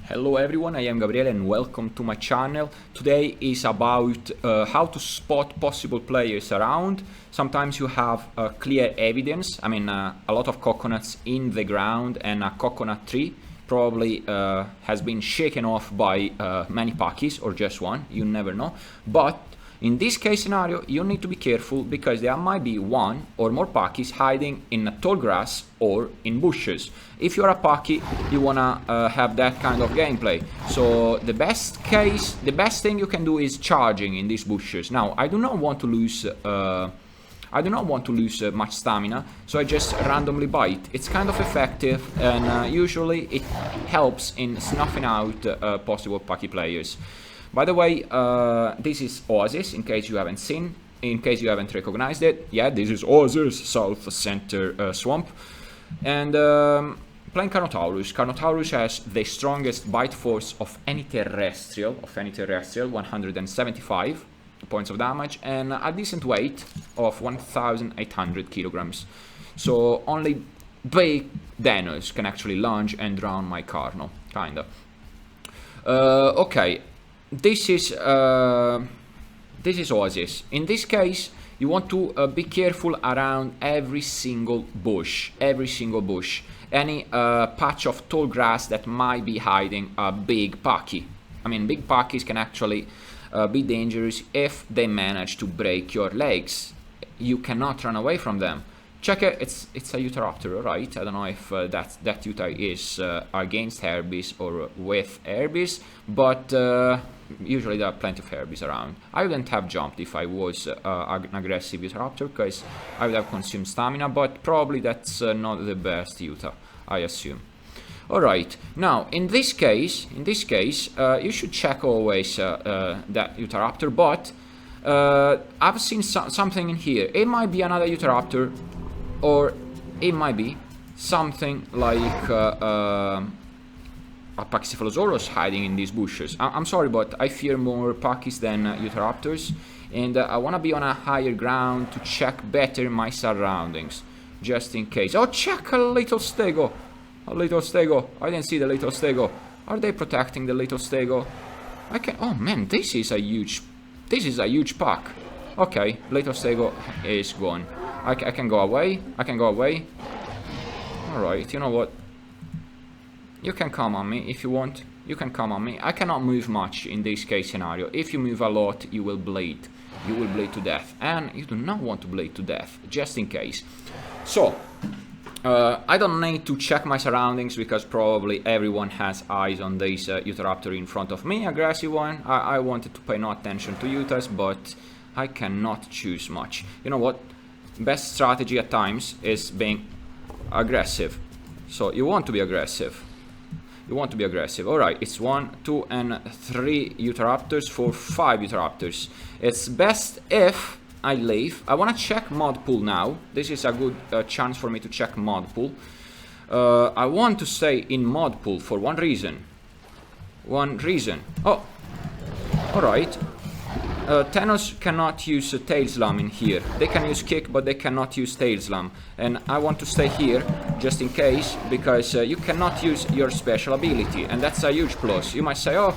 Hello everyone, I am Gabriele and welcome to my channel. Today is about how to spot possible players around. Sometimes you have clear evidence, a lot of coconuts in the ground and a coconut tree probably has been shaken off by many pakis or just one, you never know. But in this case scenario, you need to be careful because there might be one or more pakis hiding in tall grass or in bushes. If you're a paki, you wanna have that kind of gameplay. So the best thing you can do is charging in these bushes. Now, I do not want to lose much stamina, so I just randomly bite. It's kind of effective, and usually it helps in snuffing out possible paki players. By the way, this is Oasis, in case you haven't seen, in case you haven't recognized it. Yeah, this is Oasis, South Center Swamp. And playing Carnotaurus. Carnotaurus has the strongest bite force of any terrestrial, 175 points of damage, and a decent weight of 1,800 kilograms. So only big dinos can actually lunge and drown my Carno, kinda. Okay. This is Oasis. In this case, you want to be careful around every single bush. Any patch of tall grass that might be hiding a big paki. Big pakis can actually be dangerous if they manage to break your legs. You cannot run away from them. Check it, it's a Utahraptor, right? I don't know if that Utah is against herbies or with herbies, but usually there are plenty of herbies around. I wouldn't have jumped if I was an aggressive Utahraptor, because I would have consumed stamina, but probably that's not the best Utah, I assume. Alright, now in this case, you should check always that Utahraptor, but I've seen something in here. It might be another Utahraptor, or it might be something like a Pachycephalosaurus hiding in these bushes. I'm sorry, but I fear more pakis than Utahraptors, and I want to be on a higher ground to check better my surroundings, just in case. Oh, check a little stego! A little stego! I didn't see the little stego. Are they protecting the little stego? I can. Oh man, this is a huge pack. Okay, little stego is gone. I can go away. Alright, you know what? You can come on me if you want. You can come on me. I cannot move much in this case scenario. If you move a lot, you will bleed. You will bleed to death. And you do not want to bleed to death, just in case. So, I don't need to check my surroundings because probably everyone has eyes on this Utahraptor in front of me, aggressive one. I wanted to pay no attention to Utahs, but I cannot choose much. You know what? Best strategy at times is being aggressive. So you want to be aggressive. Alright, it's 1, 2, and 3 Utahraptors for 5 Utahraptors. It's best if I leave. I want to check mod pool now. This is a good chance for me to check mod pool. I want to stay in mod pool for one reason. Oh, alright. Tenos cannot use tail slam in here. They can use kick, but they cannot use tail slam. And I want to stay here, just in case, because you cannot use your special ability, and that's a huge plus. You might say, oh,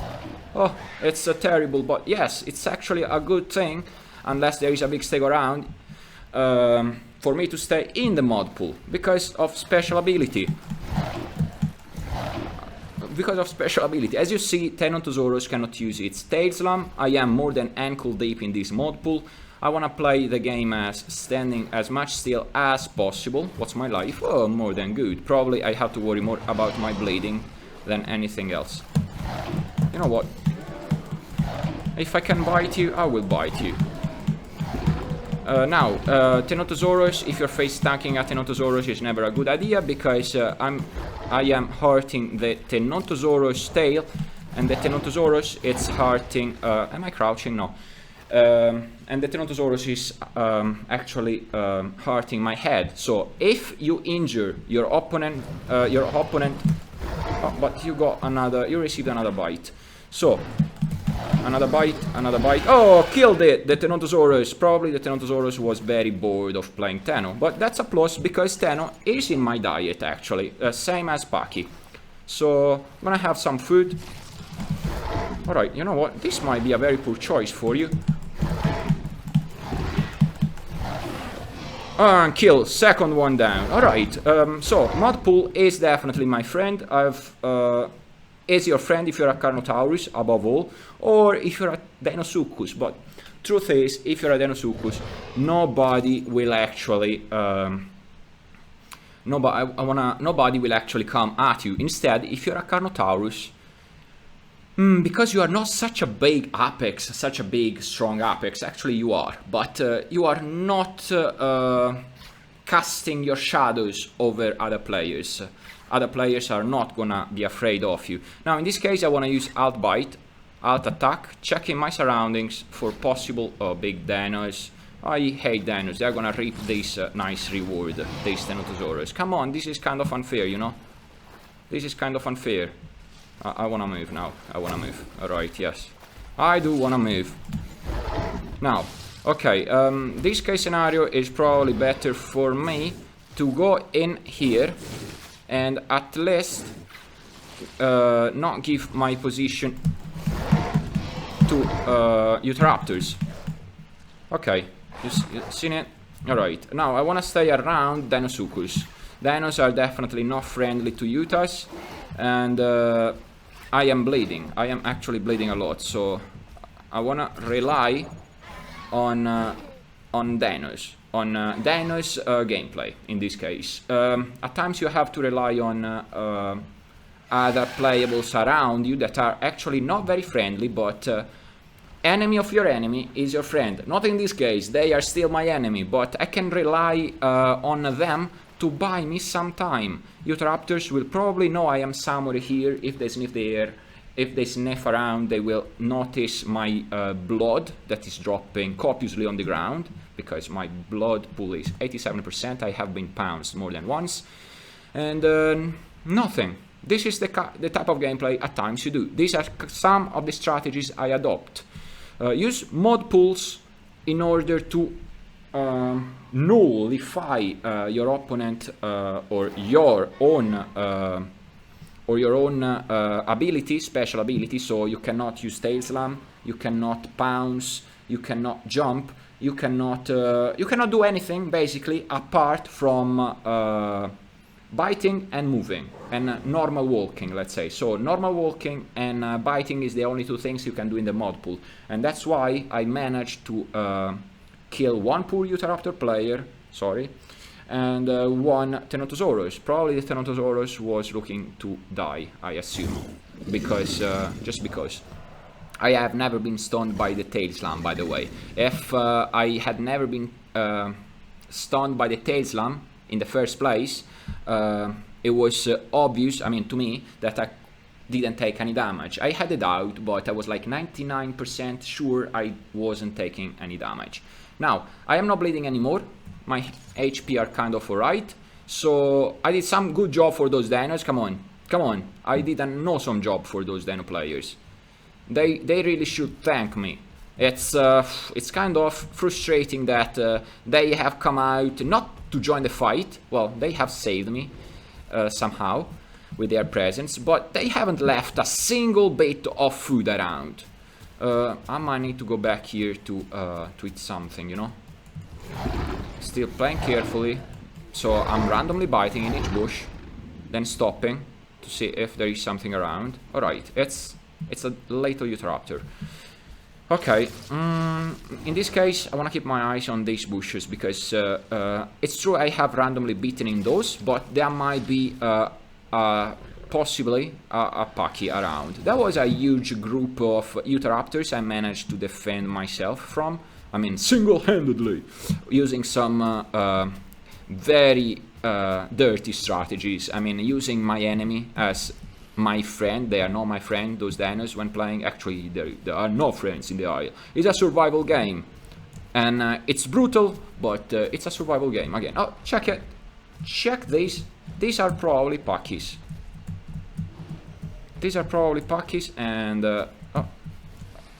it's terrible, but yes, it's actually a good thing, unless there is a big stag around, for me to stay in the mod pool, because of special ability. As you see, Carnotaurus cannot use its tail slam. I am more than ankle deep in this mod pool. I wanna play the game as standing as much still as possible. What's my life? Oh, more than good. Probably I have to worry more about my bleeding than anything else. You know what? If I can bite you, I will bite you. Now, Carnotaurus, if you're face tanking a Carnotaurus, is never a good idea, because I am hurting the Carnotaurus tail, and the Carnotaurus it's hurting. Am I crouching? No. And the Carnotaurus is actually hurting my head. So if you injure your opponent, oh, but you received another bite. So. Another bite. Oh, killed it! The Carnotaurus. Probably the Carnotaurus was very bored of playing Tenno. But that's a plus because Tenno is in my diet, actually. Same as Paki. So I'm gonna have some food. Alright, you know what? This might be a very poor choice for you. And kill, second one down. Alright, so mod pool is definitely my friend. Is your friend if you're a Carnotaurus, above all, or if you're a Deinosuchus. But truth is, if you're a Deinosuchus, nobody will actually nobody will actually come at you. Instead, if you're a Carnotaurus, because you are not such a big apex, such a big, strong apex, actually you are, but you are not casting your shadows over other players. Other players are not gonna be afraid of you. Now in this case I wanna use alt bite, alt attack, checking my surroundings for possible big dinos. I hate dinos, they're gonna reap this nice reward, this Carnotaurus. Come on, this is kind of unfair, you know? This is kind of unfair. I wanna move now. I wanna move. Alright, yes. I do wanna move. Now, okay, this case scenario is probably better for me to go in here and at least not give my position to Euteraptors. Okay, you seen it? Alright, now I wanna stay around Deinosuchus. Dinos are definitely not friendly to Eutas, and I am bleeding. I am actually bleeding a lot, so I wanna rely on Dinos, on Dinos gameplay in this case. At times you have to rely on other playables around you that are actually not very friendly, but enemy of your enemy is your friend. Not in this case, they are still my enemy, but I can rely on them to buy me some time. Euteraptors will probably know I am somewhere here. If they sniff the air, if they sniff around, they will notice my blood that is dropping copiously on the ground, because my blood pool is 87%. I have been pounced more than once. And nothing. This is the type of gameplay at times you do. These are some of the strategies I adopt. Use mod pools in order to nullify your opponent or your own ability, special ability. So you cannot use tail slam, you cannot pounce, you cannot jump, you cannot do anything basically apart from biting and moving and normal walking, let's say. So normal walking and biting is the only two things you can do in the mod pool, and that's why I managed to kill one poor Euteraptor player, sorry, and one Carnotaurus. Probably the Carnotaurus was looking to die, I assume, because just because. I have never been stunned by the tail slam, by the way. If I had never been stunned by the tail slam in the first place, it was obvious, I mean to me, that I didn't take any damage. I had a doubt, but I was like 99% sure I wasn't taking any damage. Now, I am not bleeding anymore, my HP are kind of alright, so I did some good job for those dinos. Come on, I did an awesome job for those dino players. They really should thank me. It's kind of frustrating that they have come out not to join the fight. Well, they have saved me somehow with their presence, but they haven't left a single bit of food around. I might need to go back here to eat something, you know. Still playing carefully, so I'm randomly biting in each bush, then stopping to see if there is something around. Alright, it's a little Euteraptor. Okay, in this case I want to keep my eyes on these bushes, because it's true I have randomly beaten in those, but there might be possibly a Paki around. That was a huge group of Euteraptors I managed to defend myself from. I mean, single-handedly, using some very dirty strategies. I mean, using my enemy as my friend. They are not my friend, those dinos, when playing. Actually, there are no friends in the Isle. It's a survival game. And it's brutal, but it's a survival game. Again, oh, check it. Check these. These are probably Pakis. These are probably Pakis, and oh,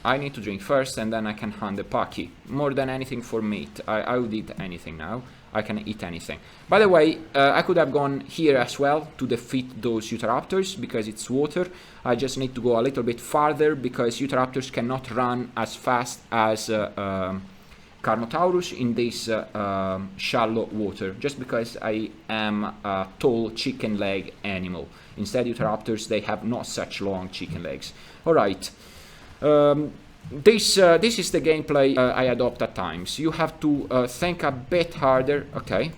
I need to drink first, and then I can hunt the Paki. More than anything for meat. I would eat anything now. I can eat anything. By the way, I could have gone here as well to defeat those Utahraptors because it's water. I just need to go a little bit farther because Utahraptors cannot run as fast as Carnotaurus in this shallow water, just because I am a tall chicken leg animal. Instead, Utahraptors, they have not such long chicken legs. Alright, this is the gameplay I adopt at times. You have to think a bit harder. Okay,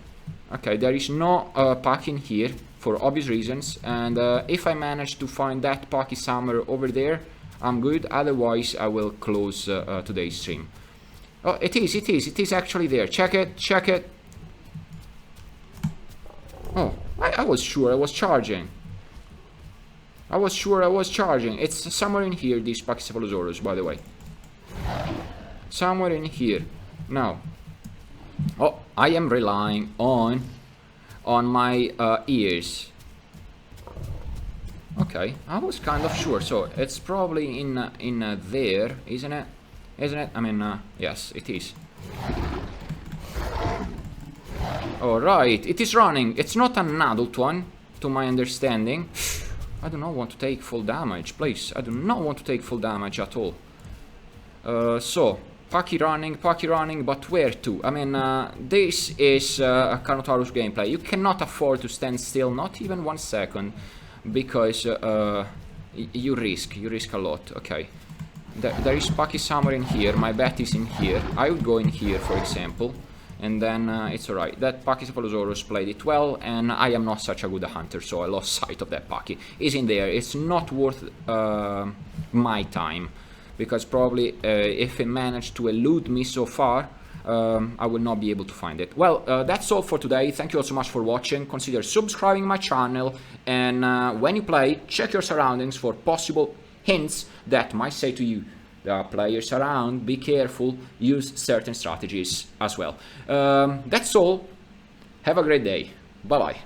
there is no pack in here for obvious reasons, and if I manage to find that pack somewhere over there, I'm good. Otherwise, I will close today's stream. Oh, it is actually there. Check it. Oh, I was sure I was charging. It's somewhere in here, this Pachycephalosaurus, by the way. Somewhere in here. Now. Oh, I am relying on my ears. Okay, I was kind of sure. So it's probably in there, isn't it? I mean, yes, it is. Alright, it is running. It's not an adult one, to my understanding. I do not want to take full damage, please. I do not want to take full damage at all. So, Packy running, but where to? I mean, this is a Carnotaurus gameplay. You cannot afford to stand still, not even 1 second, because you risk a lot. Okay. There is Packy somewhere in here. My bet is in here. I would go in here, for example, and then it's alright. That Pachycephalosaurus played it well, and I am not such a good hunter, so I lost sight of that Packy. It's in there. It's not worth my time, because probably if it managed to elude me so far, I will not be able to find it. Well, that's all for today. Thank you all so much for watching. Consider subscribing my channel, and when you play, check your surroundings for possible hints that might say to you, there are players around, be careful, use certain strategies as well. That's all. Have a great day. Bye bye.